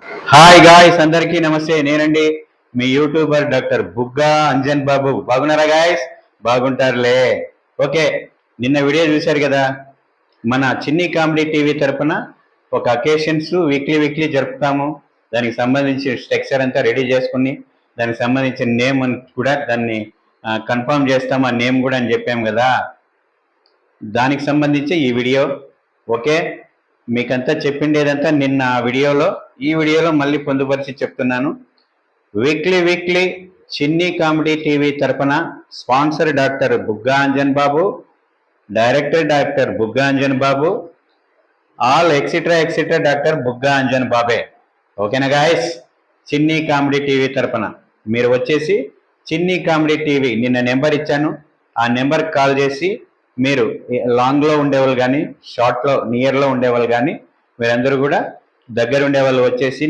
Hi guys, అందరికీ నమస్తే. నేనండి మీ యూట్యూబర్ డాక్టర్ బుగ్గా అంజన్ బాబు. బాగున్నారా గాయ్స్? బాగుంటారులే. ఓకే, నిన్న వీడియో చూశారు కదా. మన చిన్ని కామెడీ టీవీ తరపున ఒక అకేషన్స్ వీక్లీ జరుపుతాము. దానికి సంబంధించిన స్ట్రక్చర్ అంతా రెడీ చేసుకుని దానికి సంబంధించిన నేమ్ అని కూడా దాన్ని కన్ఫర్మ్ చేస్తాము. ఆ నేమ్ కూడా అని చెప్పాము కదా. దానికి సంబంధించి ఈ వీడియో. ఓకే, మీకంతా చెప్పిండేదంతా నిన్న ఈ వీడియోలో మళ్ళీ పొందుపరిచి చెప్తున్నాను. వీక్లీ చిన్ని కామెడీ టీవీ తరపున స్పాన్సర్ డాక్టర్ బుగ్గా అంజన్ బాబు, డైరెక్టర్ డాక్టర్ బుగ్గా అంజన్ బాబు, all etcetera doctor Bugga Anjan బాబే. ఓకేనా గాయస్? చిన్ని కామెడీ టీవీ తరపున మీరు వచ్చేసి చిన్ని కామెడీ టీవీ నిన్న నెంబర్ ఇచ్చాను. ఆ నెంబర్కి కాల్ చేసి మీరు లాంగ్లో ఉండేవాళ్ళు కానీ, షార్ట్లో నియర్లో ఉండేవాళ్ళు కానీ, మీరందరూ కూడా దగ్గర ఉండేవాళ్ళు వచ్చేసి